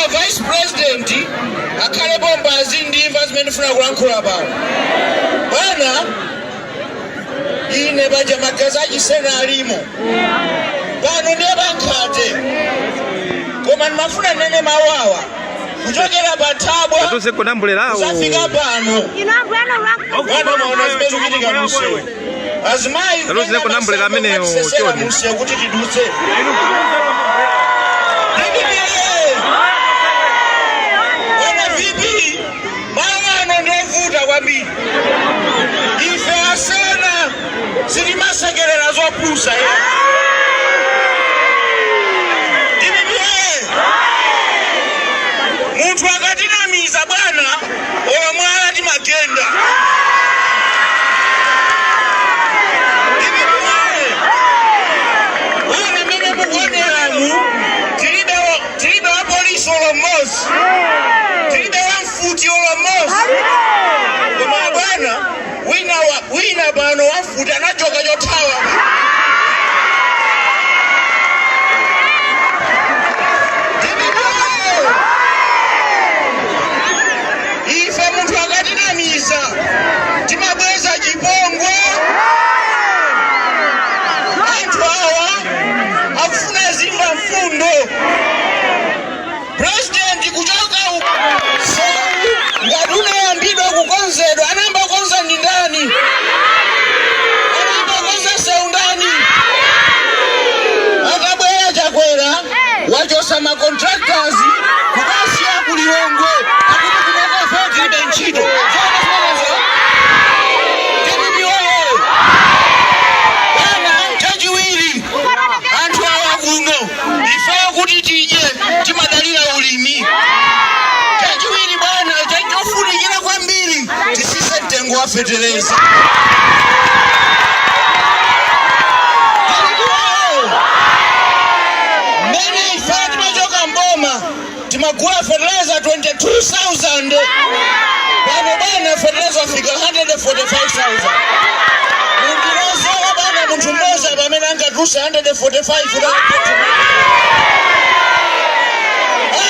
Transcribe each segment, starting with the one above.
Vice President akhale bombazi ndimva zimene ndifuna kulankhula pano. Bwana ine baja magazi achisena alimo pano ndiye bankhate koma ndimafuna nene mawawa kuchokera patabwa kuzafika pano bwana maona zimene zikuchitika munsewu azimayi kusesera munsewu kuti tidutse. Kwambiri ife asena silimasekerera zopusa muntu akatinamiza bwana olomwala timagenda wane mene mugoneramu tilibe wa polisi olomosi tilibe wa mfuti olomosi koma bwana wina bano wafuta nachoka chotawa ife muntu akatinamiza timabweza chipongwe anthu awa akufuna zimva mfundo. President kuchoka ngati unayambidwa kukonzedwa anamba konza ndi ndani? Anamba konza sewu ndani? Akabwera chakwera wachosa ma contractors kubasiya kulihongwe akuti kunoko tilibe ntchito. Bwana chachiwiri anthu awa kuno ife kuti tidye timadalira ulimi. Chachiwiri bwana chachofunikira kwambiri tisise mtengo wa fertilizer. Mene ife timachoka mboma timagula fertilizer 22,000 pano bwana fertilizer fika 145,000. Mundirozola bwana munthu mmoja pamene angatuse 145 la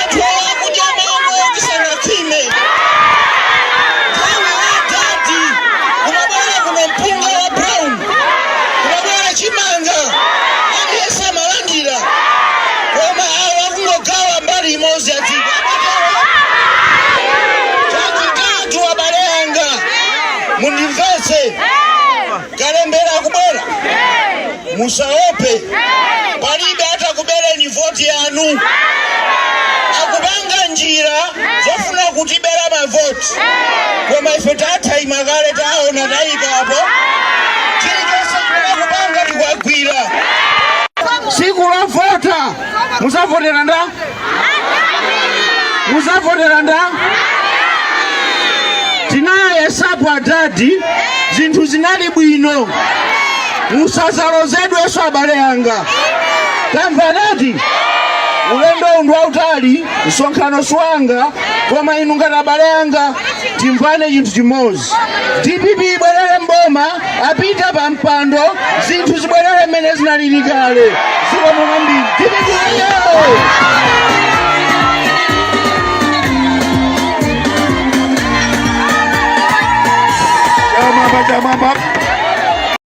anthu akuja mango kisana kime tawi watati kumabwera kuno mpunga wa brown kumabwera chimanga aliyesa malandira koma awa kungogawa mbali imozi atika chachitatu abale yanga mundimvetse kalembera kubwera musaope palibe hata kubereni voti yanu akubanga njira zofuna kutibera mavoti koma ife tathaima kale taona tayika apo chilichonse kubanga tikwagwira siku lovota musavotera nda tinayesapo adadi zinthu zinali bwino musazalozedweso abale yanga tamva nati ulendo undu wautali msonkhano swanga koma inu ngati abale yanga timvane chinthu chimodzi. DPP ibwerere mboma apita pa mpando zinthu zibwerere mmene zinalili kale zikomo kwambiri. DPP ayo Jamamba